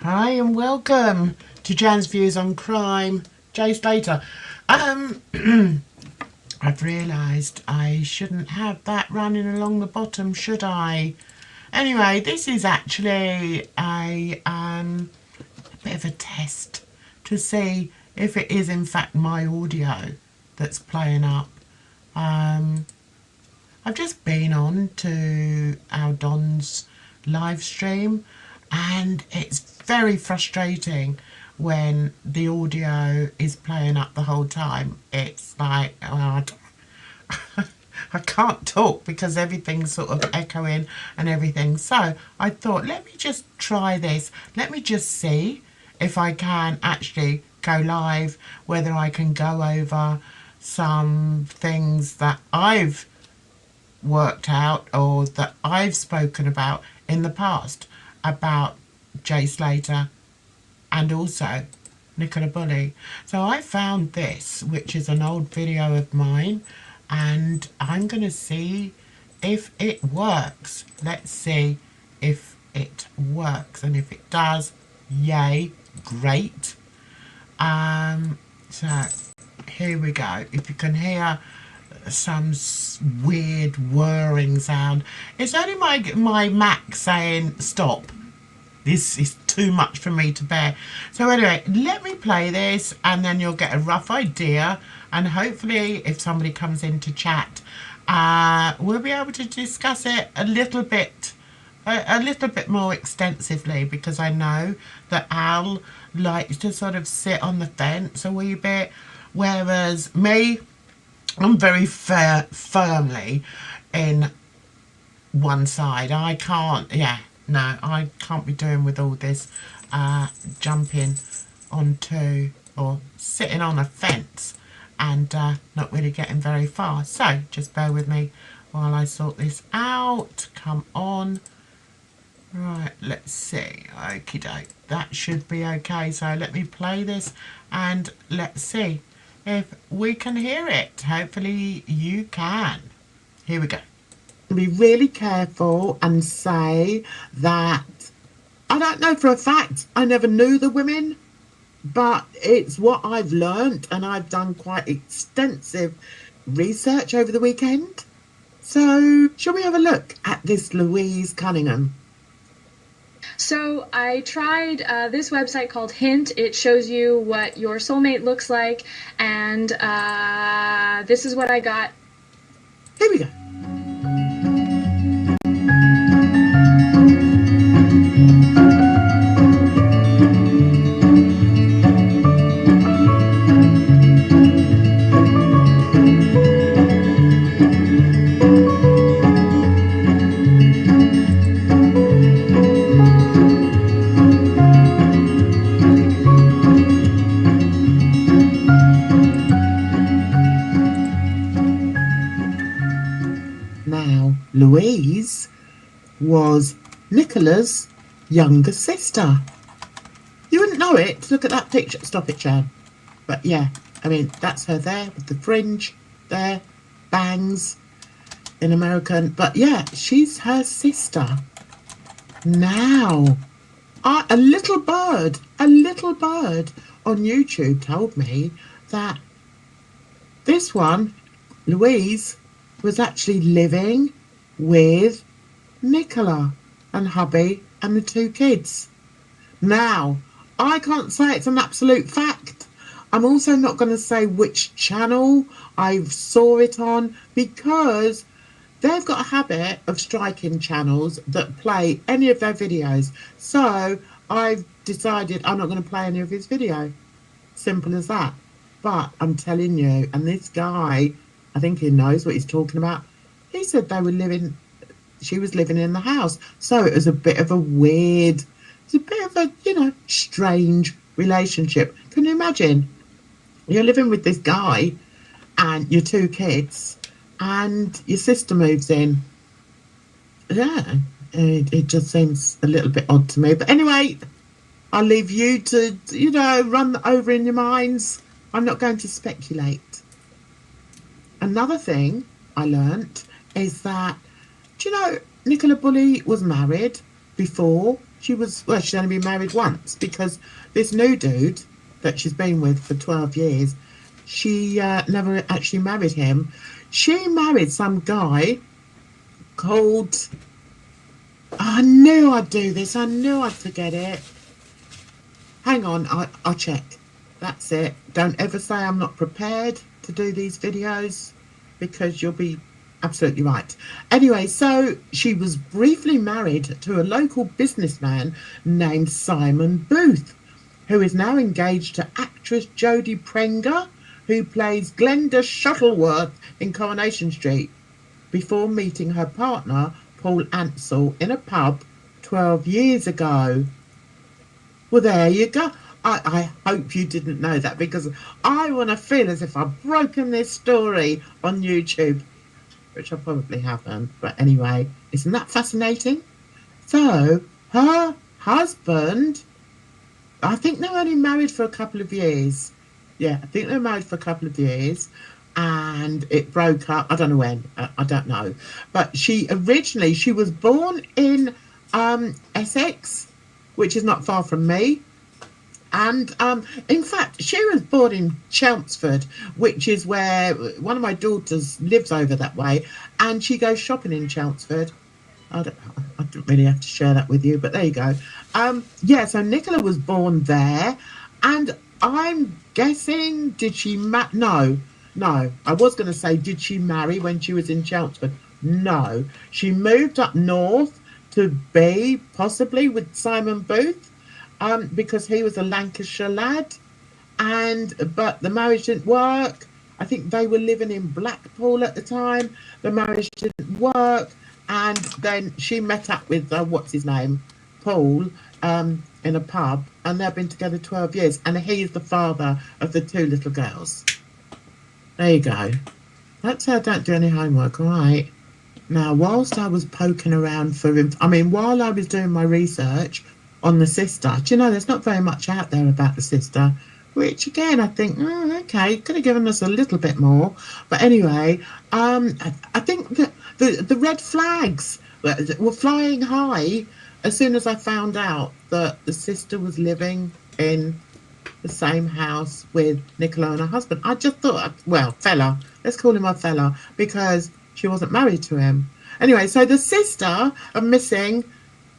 Hi and welcome to Jan's Views on Crime. Jay Slater. I've realised I shouldn't have that running along the bottom, should I? Anyway, this is actually a bit of a test to see if it is in fact my audio that's playing up. I've just been on to our Don's live stream, and it's very frustrating when the audio is playing up the whole time. It's like, I can't talk because everything's sort of echoing and everything. So I thought, let me just try this. Let me just see if I can actually go live, whether I can go over some things that I've worked out or that I've spoken about in the past about Jay Slater and also Nicola Bulley. So I found this, which is an old video of mine, and I'm going to see if it works. Let's see if it works, and if it does, yay, great. So here we go. If you can hear some weird whirring sound, it's only my Mac saying stop. This is too much for me to bear. So anyway, let me play this and then you'll get a rough idea, and hopefully if somebody comes in to chat, we'll be able to discuss it a little bit more extensively, because I know that Al likes to sort of sit on the fence a wee bit, whereas me, I'm very firmly in one side. I can't, I can't be doing with all this jumping onto or sitting on a fence and not really getting very far. So just bear with me while I sort this out. Come on. Right, let's see. Okie doke. That should be okay. So let me play this and let's see if we can hear it. Hopefully you can. Here we go. Be really careful and say that I don't know for a fact. I never knew the women, but it's what I've learnt, and I've done quite extensive research over the weekend. So shall we have a look at this Louise Cunningham? So I tried this website called Hint. It shows you what your soulmate looks like, and this is what I got. Here we go. Louise was Nicola's younger sister. You wouldn't know it. Look at that picture. Stop it, Jan. But yeah, I mean, that's her there with the fringe there, bangs in American. But yeah, she's her sister. Now, a little bird on YouTube told me that this one, Louise, was actually living with Nicola and hubby and the 2 kids. Now, I can't say it's an absolute fact. I'm also not going to say which channel I saw it on, because they've got a habit of striking channels that play any of their videos. So I've decided I'm not going to play any of his video. Simple as that. But I'm telling you, and this guy, I think he knows what he's talking about. He said she was living in the house. So it was a bit of a weird, it's a bit of a, strange relationship. Can you imagine? You're living with this guy and your 2 kids, and your sister moves in. Yeah, it just seems a little bit odd to me. But anyway, I'll leave you to, run over in your minds. I'm not going to speculate. Another thing I learnt is that, Nicola Bulley was married before she's only been married once, because this new dude that she's been with for 12 years, she never actually married him. She married some guy called... I knew I'd do this. I knew I'd forget it. Hang on, I'll check. That's it. Don't ever say I'm not prepared to do these videos, because you'll be absolutely right. Anyway, so she was briefly married to a local businessman named Simon Booth, who is now engaged to actress Jodie Prenger, who plays Glenda Shuttleworth in Coronation Street, before meeting her partner, Paul Ansell, in a pub 12 years ago. Well, there you go. I hope you didn't know that, because I want to feel as if I've broken this story on YouTube, which I probably haven't. But anyway, isn't that fascinating? So, her husband, I think they were only married for a couple of years. Yeah, I think they were married for a couple of years, and it broke up. I don't know when. I don't know. But she was born in Essex, which is not far from me. And in fact, she was born in Chelmsford, which is where one of my daughters lives over that way, and she goes shopping in Chelmsford. I don't really have to share that with you, but there you go. Yeah, so Nicola was born there, and I'm guessing, did she No. I was going to say, did she marry when she was in Chelmsford? No. She moved up north to be possibly with Simon Booth, because he was a Lancashire lad, but the marriage didn't work. I think they were living in Blackpool at the time. The marriage didn't work, and then she met up with what's his name, Paul, in a pub, and they've been together 12 years, and he's the father of the 2 little girls. There you go. That's how I don't do any homework, all right? Now, whilst I was poking around while I was doing my research on the sister, do you know, there's not very much out there about the sister, which again, I think, okay, could have given us a little bit more. But anyway, I think that the red flags were flying high as soon as I found out that the sister was living in the same house with Nicola and her husband. I just thought, well, fella, let's call him a fella, because she wasn't married to him. Anyway, so the sister of missing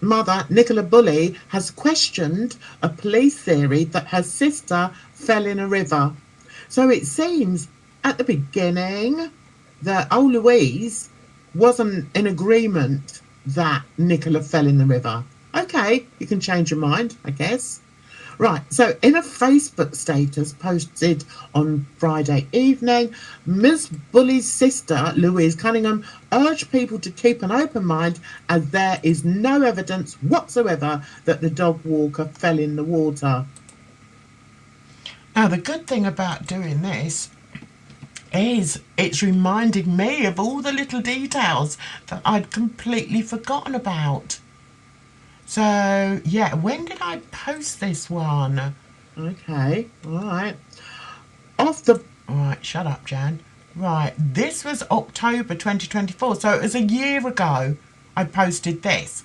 mother, Nicola Bulley, has questioned a police theory that her sister fell in a river. So it seems at the beginning that old Louise wasn't in agreement that Nicola fell in the river. Okay, you can change your mind, I guess. Right, so in a Facebook status posted on Friday evening, Miss Bulley's sister, Louise Cunningham, urged people to keep an open mind, as there is no evidence whatsoever that the dog walker fell in the water. Now, the good thing about doing this is it's reminding me of all the little details that I'd completely forgotten about. So, yeah, when did I post this one? Okay, all right. Right, shut up, Jan. Right, this was October 2024, so it was a year ago I posted this.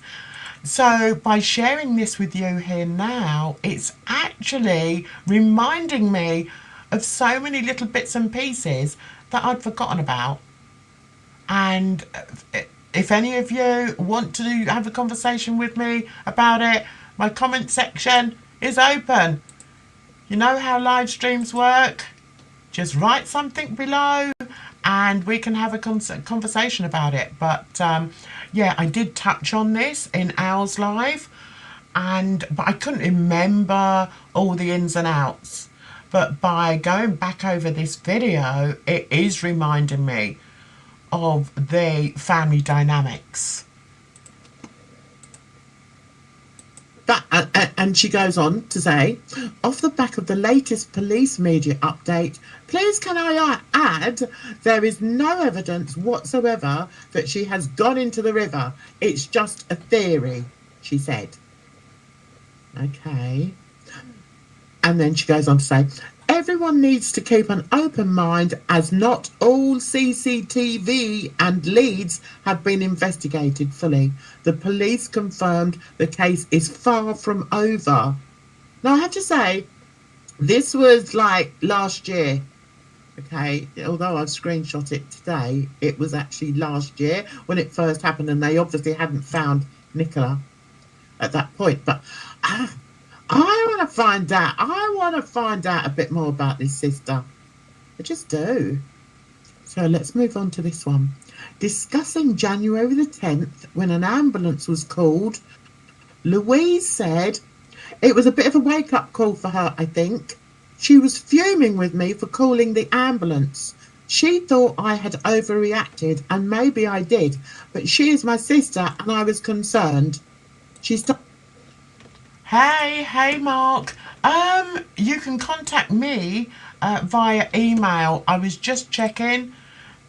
So, by sharing this with you here now, it's actually reminding me of so many little bits and pieces that I'd forgotten about. And if any of you want to have a conversation with me about it, my comment section is open. You know how live streams work? Just write something below and we can have a conversation about it. But yeah, I did touch on this in Owl's Live, but I couldn't remember all the ins and outs. But by going back over this video, it is reminding me of the family dynamics. And she goes on to say, off the back of the latest police media update, please can I add, there is no evidence whatsoever that she has gone into the river. It's just a theory, she said. Okay. And then she goes on to say, everyone needs to keep an open mind as not all CCTV and leads have been investigated fully. The police confirmed the case is far from over. Now, I have to say, this was like last year. Okay, although I've screenshot it today, it was actually last year when it first happened, and they obviously hadn't found Nicola at that point. But I want to find out. I want to find out a bit more about this sister. I just do. So let's move on to this one. Discussing January the 10th, when an ambulance was called, Louise said it was a bit of a wake-up call for her, I think. She was fuming with me for calling the ambulance. She thought I had overreacted, and maybe I did, but she is my sister and I was concerned. She stopped. Hey, Mark. You can contact me via email. I was just checking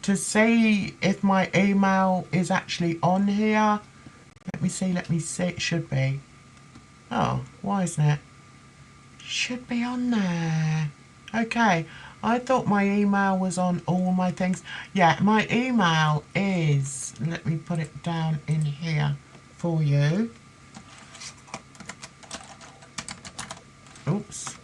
to see if my email is actually on here. Let me see. It should be. Oh, why isn't it? Should be on there. Okay, I thought my email was on all my things. Yeah, my email is, let me put it down in here for you. Oops.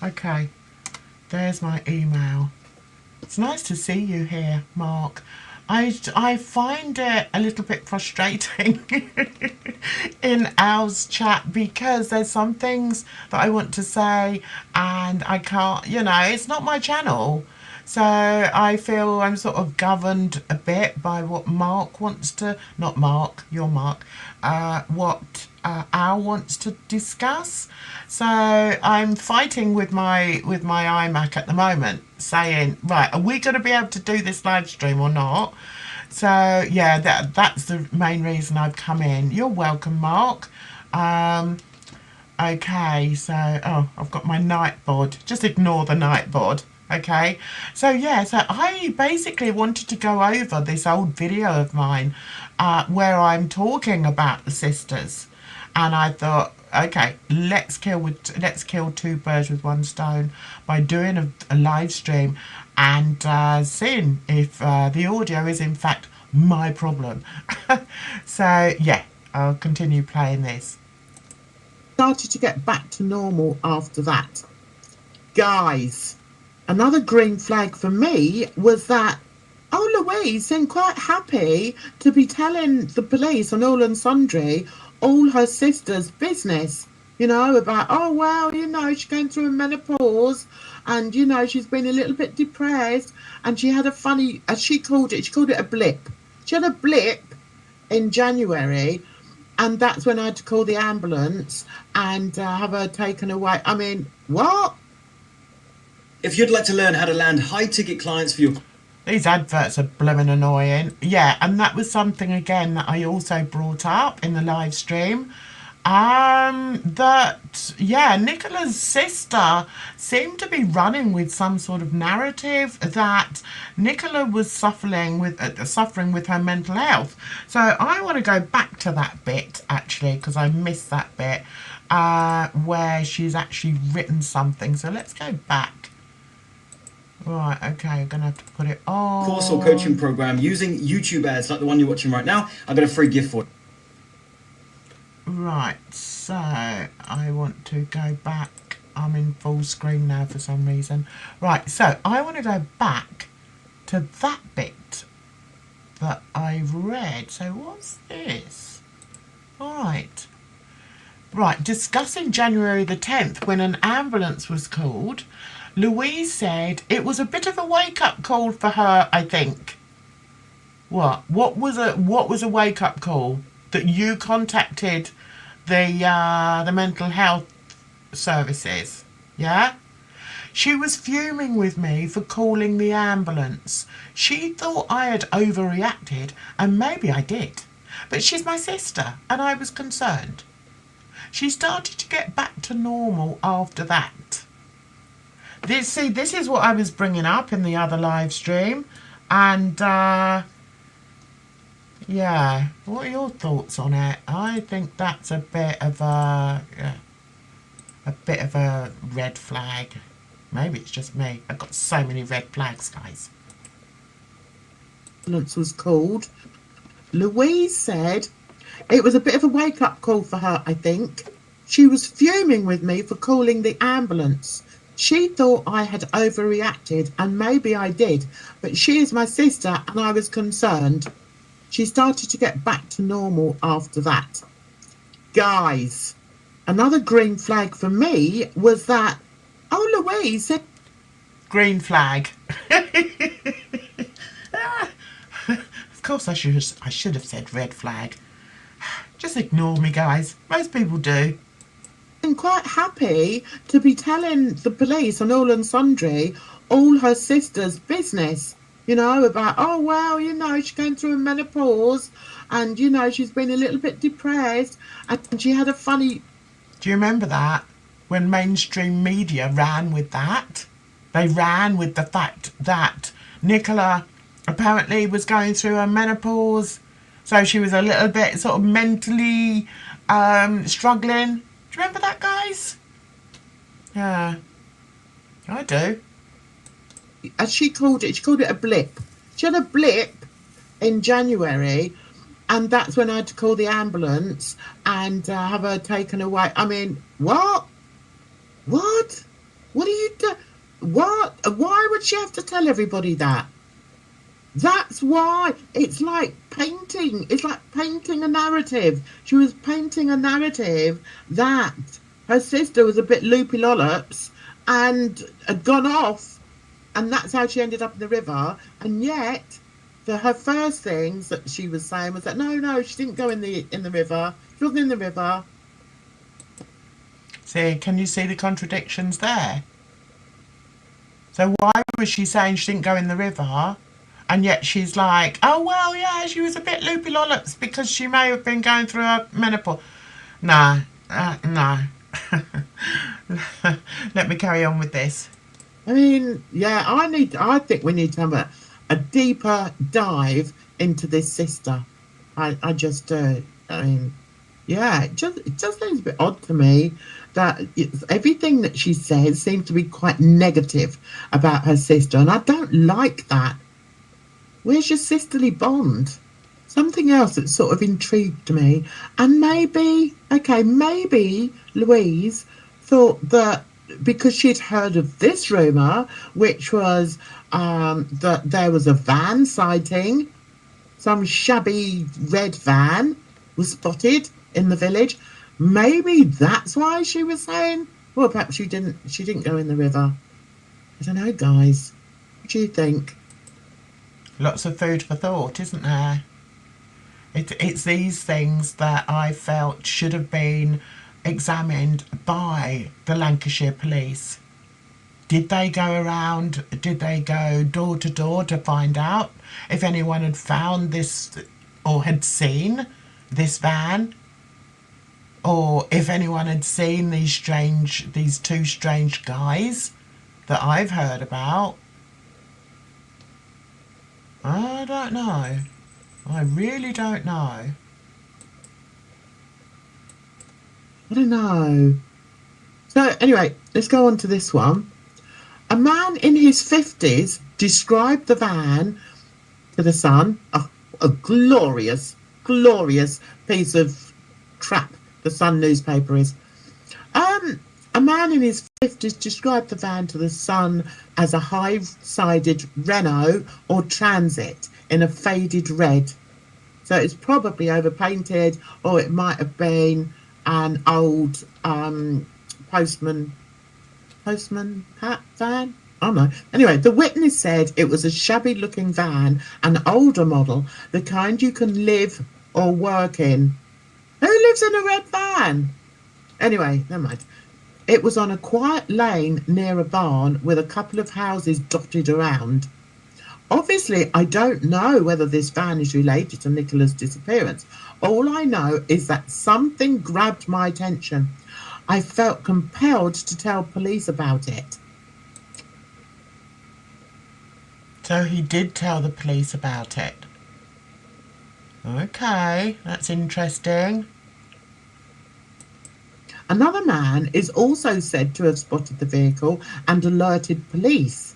Okay, there's my email. It's nice to see you here, Mark. I find it a little bit frustrating in Al's chat because there's some things that I want to say and I can't, it's not my channel. So I feel I'm sort of governed a bit by what Mark wants to, not Mark, you're Mark, what Al wants to discuss. So I'm fighting with my iMac at the moment, saying, right, are we going to be able to do this live stream or not? So yeah, that's the main reason I've come in. You're welcome, Mark. Okay, so I've got my Nightbot. Just ignore the Nightbot. Okay, so yeah, so I basically wanted to go over this old video of mine where I'm talking about the sisters, and I thought, okay, let's kill two birds with one stone by doing a live stream and seeing if the audio is in fact my problem. So yeah, I'll continue playing this. Started to get back to normal after that. Guys, another green flag for me was that Louise seemed quite happy to be telling the police and all and sundry all her sister's business, about, she's going through a menopause and, she's been a little bit depressed and she had a funny, as she called it a blip. She had a blip in January and that's when I had to call the ambulance and have her taken away. I mean, what? If you'd like to learn how to land high-ticket clients for your... These adverts are blooming annoying. Yeah, and that was something, again, that I also brought up in the live stream. Nicola's sister seemed to be running with some sort of narrative that Nicola was suffering with her mental health. So I want to go back to that bit, actually, because I missed that bit, where she's actually written something. So let's go back. Right, okay, I'm going to have to put it on. Course or coaching program using YouTube ads like the one you're watching right now, I've got a free gift for you. Right, so I want to go back. I'm in full screen now for some reason. Right, so I want to go back to that bit that I've read. So what's this? Alright. Right, discussing January the 10th when an ambulance was called, Louise said it was a bit of a wake-up call for her, I think. What? What was a wake-up call? That you contacted the mental health services, yeah? She was fuming with me for calling the ambulance. She thought I had overreacted, and maybe I did. But she's my sister, and I was concerned. She started to get back to normal after that. This is what I was bringing up in the other live stream. And yeah, what are your thoughts on it? I think that's a bit of a red flag. Maybe it's just me. I've got so many red flags, guys. Was called. Louise said it was a bit of a wake-up call for her, I think. She was fuming with me for calling the ambulance. She thought I had overreacted, and maybe I did, but she is my sister and I was concerned. She started to get back to normal after that. Guys, another green flag for me was that, oh, Louise said... Green flag. Of course I should have said red flag. Just ignore me, guys. Most people do. I'm quite happy to be telling the police and all and sundry all her sister's business, you know, about, oh, well, you know, she's going through a menopause and, you know, she's been a little bit depressed and she had a funny... Do you remember that? When mainstream media ran with that? They ran with the fact that Nicola apparently was going through a menopause, so she was a little bit sort of mentally struggling. Do you remember that, guys? Yeah, I do. As she called it a blip. She had a blip in January, and that's when I had to call the ambulance and have her taken away. I mean, what? What? What are you doing? What? Why would she have to tell everybody that? That's why. It's like painting. It's like painting a narrative. She was painting a narrative that her sister was a bit loopy lollops and had gone off, and that's how she ended up in the river. And yet, her first things that she was saying was that no, she didn't go in the river. She wasn't in the river. See, can you see the contradictions there? So why was she saying she didn't go in the river? And yet she's like, oh, well, yeah, she was a bit loopy lollops because she may have been going through a menopause. No. Let me carry on with this. I mean, yeah, I think we need to have a deeper dive into this sister. I just do. I mean, yeah, it just seems a bit odd to me that everything that she says seems to be quite negative about her sister, and I don't like that. Where's your sisterly bond? Something else that sort of intrigued me. And maybe Louise thought that because she'd heard of this rumour, which was that there was a van sighting, some shabby red van was spotted in the village. Maybe that's why she was saying, well, perhaps she didn't go in the river. I don't know, guys. What do you think? Lots of food for thought, isn't there? It's these things that I felt should have been examined by the Lancashire police. Did they go around, did they go door to door to find out if anyone had found this or had seen this van? Or if anyone had seen these two strange guys that I've heard about? I don't know. I really don't know. I don't know. So anyway, let's go on to this one. A man in his 50s described the van to the Sun. Oh, a glorious piece of crap the Sun newspaper is. A man in his 50s described the van to the Sun as a high-sided Renault or Transit in a faded red. So it's probably overpainted, or it might have been an old postman hat van. I don't know. Anyway, the witness said it was a shabby-looking van, an older model, the kind you can live or work in. Who lives in a red van? Anyway, never mind. It was on a quiet lane near a barn with a couple of houses dotted around. Obviously, I don't know whether this van is related to Nicola's disappearance. All I know is that something grabbed my attention. I felt compelled to tell police about it. So he did tell the police about it. Okay, that's interesting. Another man is also said to have spotted the vehicle and alerted police.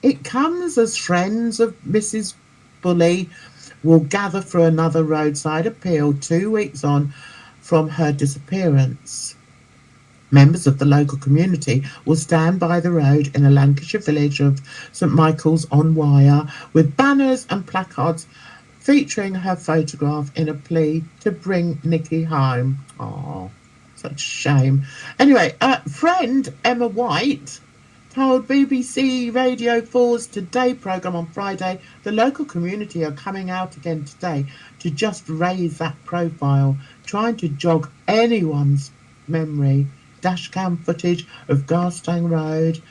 It comes as friends of Mrs. Bulley will gather for another roadside appeal 2 weeks on from her disappearance. Members of the local community will stand by the road in a Lancashire village of St Michael's on Wire with banners and placards featuring her photograph in a plea to bring Nikki home. Oh, such a shame. Anyway, friend Emma White told BBC Radio 4's Today programme on Friday the local community are coming out again today to just raise that profile, trying to jog anyone's memory. Dashcam footage of Garstang Road,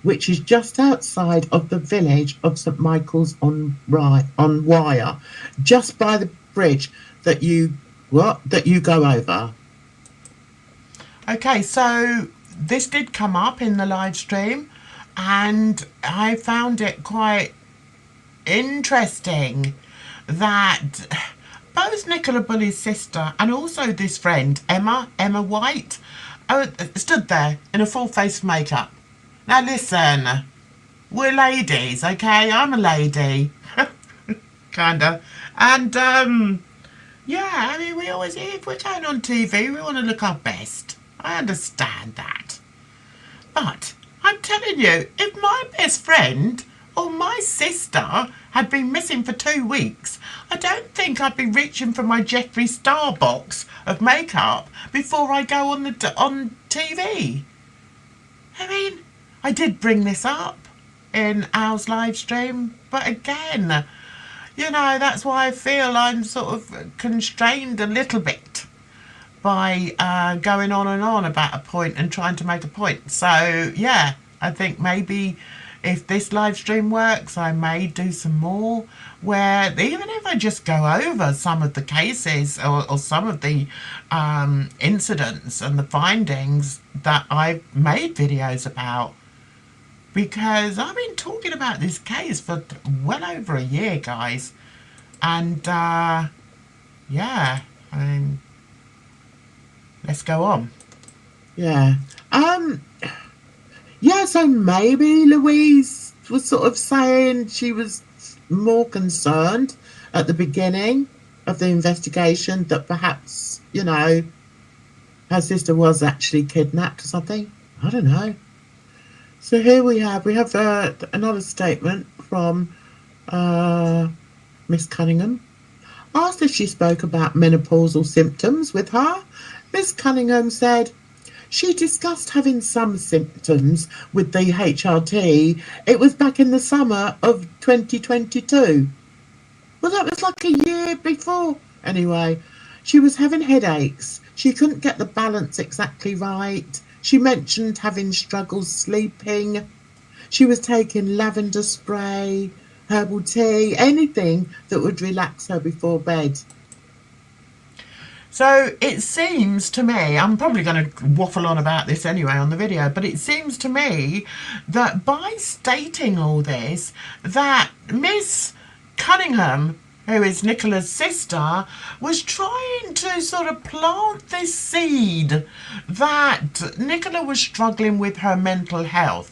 which is just outside of the village of St Michael's on Wire, just by the bridge that you go over. Okay, so this did come up in the live stream, and I found it quite interesting that both Nicola Bulley's sister and also this friend, Emma White, stood there in a full face of makeup. Now listen, we're ladies, okay? I'm a lady. Kinda. And, yeah, I mean, we always, if we're going on TV, we want to look our best. I understand that. But, I'm telling you, if my best friend or my sister had been missing for 2 weeks, I don't think I'd be reaching for my Jeffree Star box of makeup before I go on TV. I mean, I did bring this up in Al's live stream, but again, you know, that's why I feel I'm sort of constrained a little bit by going on and on about a point and trying to make a point. So, yeah, I think maybe if this live stream works, I may do some more where even if I just go over some of the cases or some of the incidents and the findings that I've made videos about, because I've been talking about this case for well over a year, guys. And yeah, I mean, let's go on. Yeah. Yeah, so maybe Louise was sort of saying she was more concerned at the beginning of the investigation that perhaps, you know, her sister was actually kidnapped or something. I don't know. So here we have another statement from Miss Cunningham. Asked if she spoke about menopausal symptoms with her, Miss Cunningham said she discussed having some symptoms with the HRT. It was back in the summer of 2022. Well, that was like a year before. Anyway, she was having headaches. She couldn't get the balance exactly right. She mentioned having struggles sleeping. She was taking lavender spray, herbal tea, anything that would relax her before bed. So it seems to me, I'm probably going to waffle on about this anyway on the video, but it seems to me that by stating all this, that Miss Cunningham, who is Nicola's sister, was trying to sort of plant this seed that Nicola was struggling with her mental health.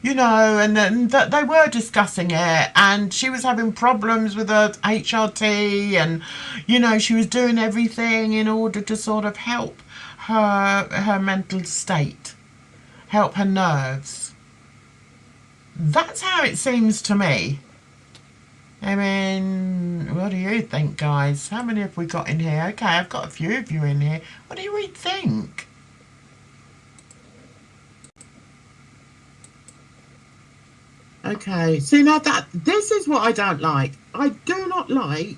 You know, and that they were discussing it, and she was having problems with her HRT, and, you know, she was doing everything in order to sort of help her mental state, help her nerves. That's how it seems to me. I mean, what do you think, guys? How many have we got in here? Okay, I've got a few of you in here. What do you think? Okay, see now this is what I don't like. I do not like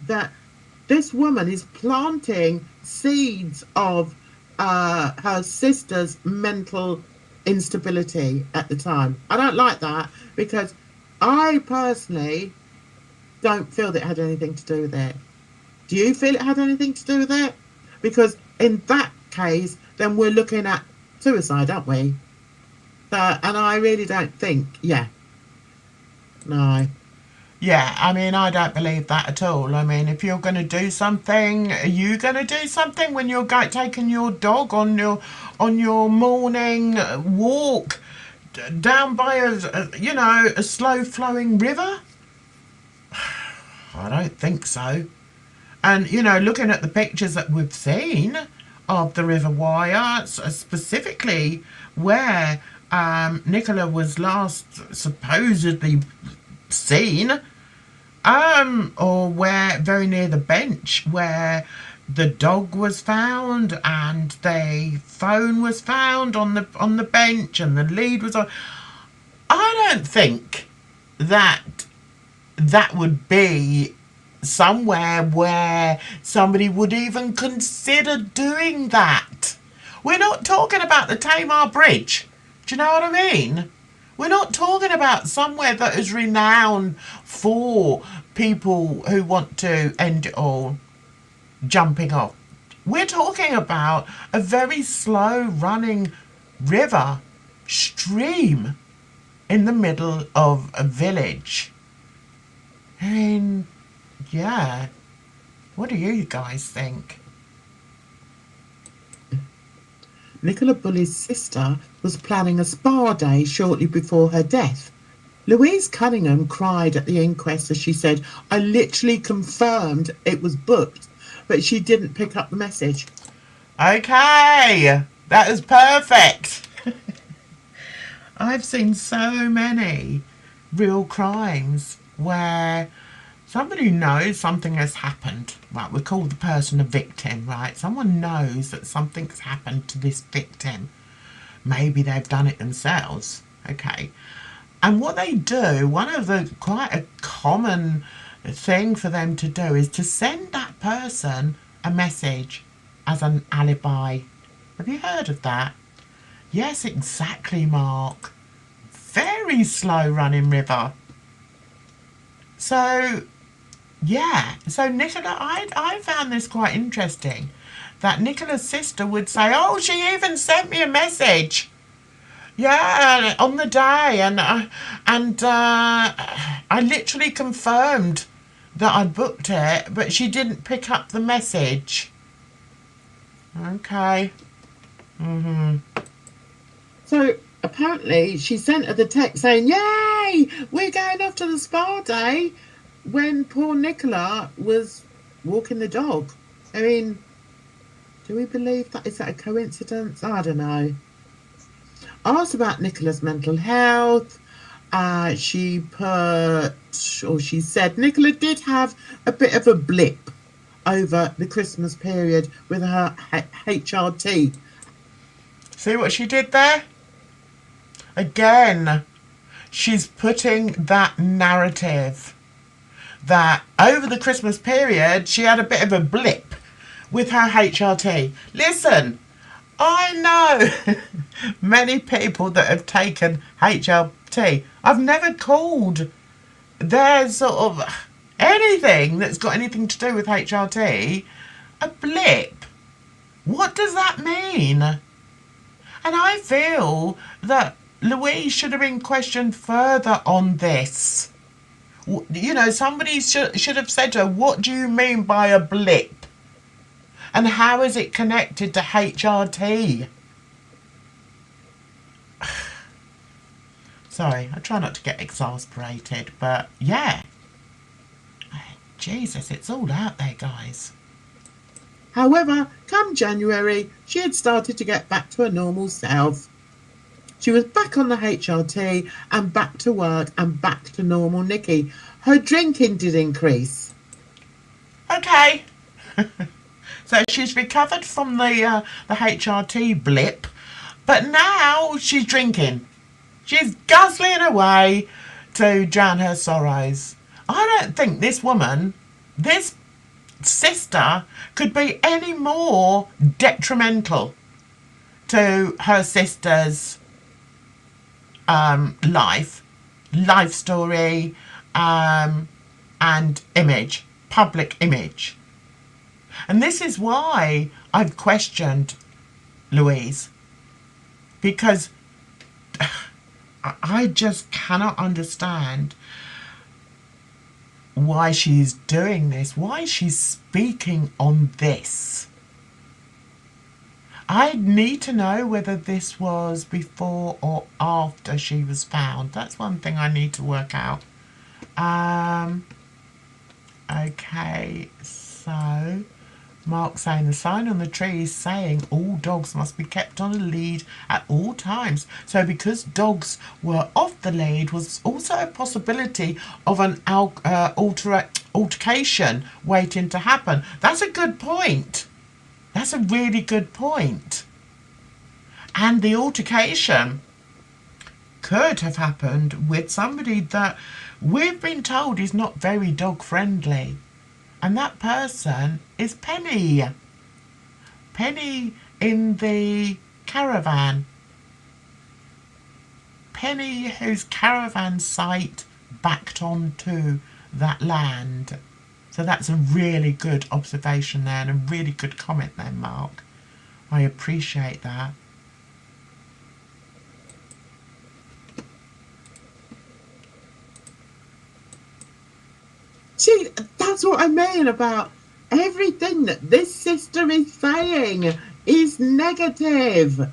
that this woman is planting seeds of her sister's mental instability at the time. I don't like that because I personally don't feel that it had anything to do with it. Do you feel it had anything to do with it? Because in that case, then we're looking at suicide, aren't we? And I really don't think, yeah. No. Yeah, I mean, I don't believe that at all. I mean, if you're going to do something, are you going to do something when you're taking your dog on your morning walk down by a slow flowing river? I don't think so. And looking at the pictures that we've seen of the River Wire, specifically where Nicola was last supposedly seen, or where very near the bench where the dog was found and the phone was found on the bench and the lead was on. I don't think that would be somewhere where somebody would even consider doing that. We're not talking about the Tamar Bridge. Do you know what I mean? We're not talking about somewhere that is renowned for people who want to end it all jumping off. We're talking about a very slow running river stream in the middle of a village. I mean, yeah. What do you guys think? Nicola Bulley's sister was planning a spa day shortly before her death. Louise Cunningham cried at the inquest as she said, "I literally confirmed it was booked, but she didn't pick up the message." Okay, that is perfect. I've seen so many real crimes where somebody knows something has happened. Right, we call the person a victim, right? Someone knows that something's happened to this victim. Maybe they've done it themselves. Okay. And what they do, quite a common thing for them to do is to send that person a message as an alibi. Have you heard of that? Yes, exactly, Mark. Very slow running river. So, yeah. So Nicola, I found this quite interesting. That Nicola's sister would say, "Oh, she even sent me a message. Yeah, on the day, and I literally confirmed that I'd booked it, but she didn't pick up the message." Okay. So apparently she sent her the text saying, "Yay, we're going off to the spa day," when poor Nicola was walking the dog. I mean, do we believe that? Is that a coincidence? I don't know. Asked about Nicola's mental health, she said Nicola did have a bit of a blip over the Christmas period with her HRT. See what she did there? Again, she's putting that narrative that over the Christmas period she had a bit of a blip with her HRT. Listen, I know many people that have taken HRT. I've never called their sort of anything that's got anything to do with HRT a blip. What does that mean? And I feel that Louise should have been questioned further on this. You know, somebody should have said to her, "What do you mean by a blip? And how is it connected to HRT?" Sorry, I try not to get exasperated, but yeah. Jesus, it's all out there, guys. However, come January, she had started to get back to her normal self. She was back on the HRT and back to work and back to normal Nikki. Her drinking did increase. Okay. So she's recovered from the HRT blip, but now she's drinking. She's guzzling away to drown her sorrows. I don't think this woman, this sister, could be any more detrimental to her sister's life story, and image, public image. And this is why I've questioned Louise, because I just cannot understand why she's doing this, why she's speaking on this. I need to know whether this was before or after she was found. That's one thing I need to work out. Okay, so Mark saying the sign on the tree is saying all dogs must be kept on a lead at all times. So because dogs were off the lead was also a possibility of an altercation waiting to happen. That's a good point. That's a really good point. And the altercation could have happened with somebody that we've been told is not very dog friendly. And that person is Penny. Penny in the caravan. Penny whose caravan site backed onto that land. So that's a really good observation there and a really good comment there, Mark. I appreciate that. See, that's what I mean about everything that this system is saying is negative.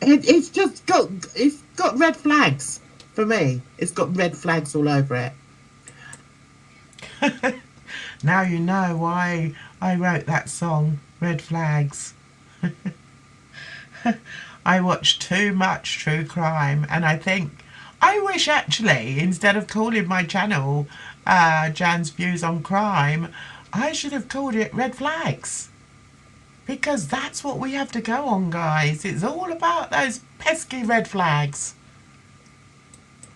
It's got red flags for me. It's got red flags all over it. Now you know why I wrote that song, Red Flags. I watch too much true crime, and I wish actually, instead of calling my channel Jan's Views on Crime, I should have called it Red Flags. Because that's what we have to go on, guys. It's all about those pesky red flags.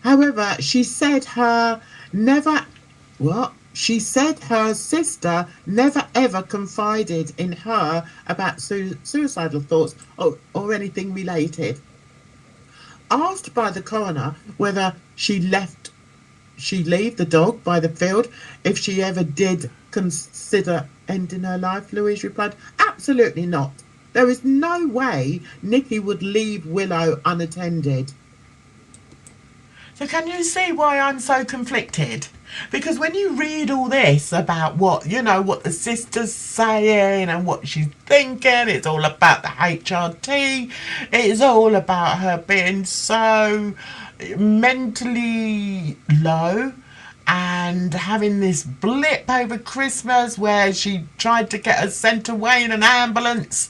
However, she said her sister never ever confided in her about suicidal thoughts or anything related. Asked by the coroner whether she leave the dog by the field if she ever did consider ending her life, Louise replied, absolutely not. There is no way Nikki would leave Willow unattended. So can you see why I'm so conflicted? Because when you read all this about what the sister's saying and what she's thinking, it's all about the HRT. It's all about her being so mentally low and having this blip over Christmas where she tried to get her sent away in an ambulance.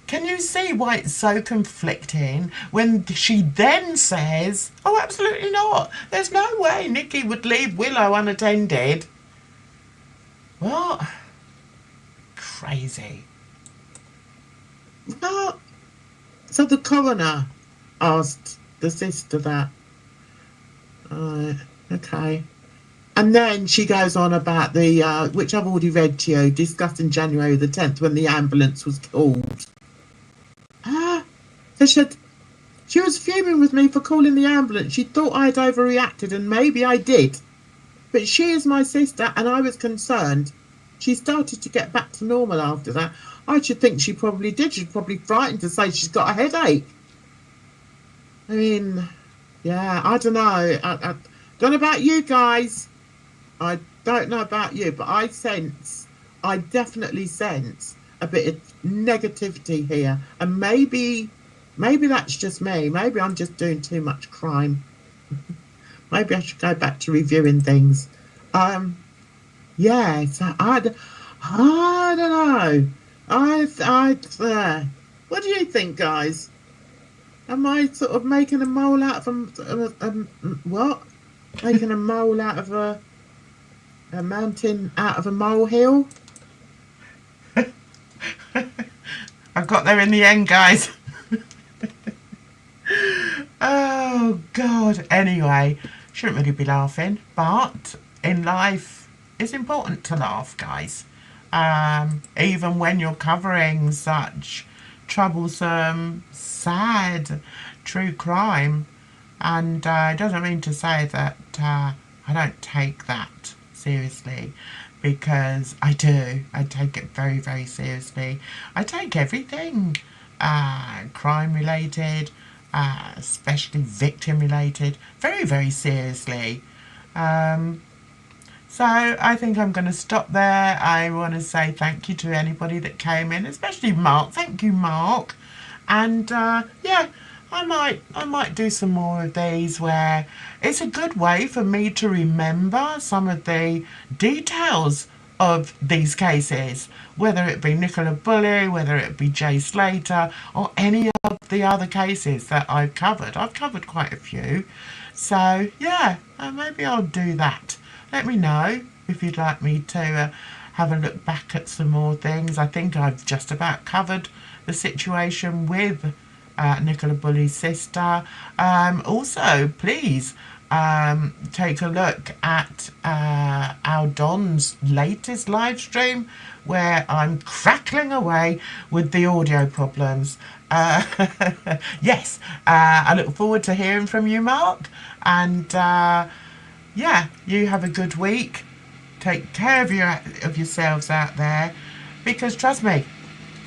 Can you see why it's so conflicting when she then says, oh, absolutely not. There's no way Nikki would leave Willow unattended. What? Crazy. Well, so the coroner asked the sister that. Okay. And then she goes on about the, which I've already read to you, discussed in January the 10th when the ambulance was called. So she was fuming with me for calling the ambulance. She thought I'd overreacted, and maybe I did. But she is my sister, and I was concerned. She started to get back to normal after that. I should think she probably did. She's probably frightened to say she's got a headache. I mean, yeah, I don't know. I don't know about you guys. I don't know about you, but I definitely sense a bit of negativity here. And maybe that's just me. Maybe I'm just doing too much crime. Maybe I should go back to reviewing things. Yeah, so I don't know. What do you think, guys? Am I sort of making a mole out of what? Making a mole out of a mountain out of a molehill? I got there in the end, guys. Oh, God. Anyway, shouldn't really be laughing, but in life, it's important to laugh, guys. Even when you're covering such troublesome, sad, true crime. And it doesn't mean to say that I don't take that seriously, because I do. I take it very, very seriously. I take everything crime related, especially victim related, very, very seriously. So I think I'm going to stop there. I want to say thank you to anybody that came in, especially Mark. Thank you, Mark. And yeah, I might do some more of these where it's a good way for me to remember some of the details of these cases, whether it be Nicola Bulley, whether it be Jay Slater, or any of the other cases that I've covered. I've covered quite a few. So yeah, maybe I'll do that. Let me know if you'd like me to have a look back at some more things. I think I've just about covered the situation with Nicola Bulley's sister. Also, please take a look at our Don's latest live stream where I'm crackling away with the audio problems. Yes, I look forward to hearing from you, Mark. And yeah, you have a good week. Take care of yourselves out there, because trust me,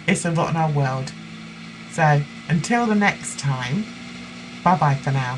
it's a rotten old world. So until the next time, bye bye for now.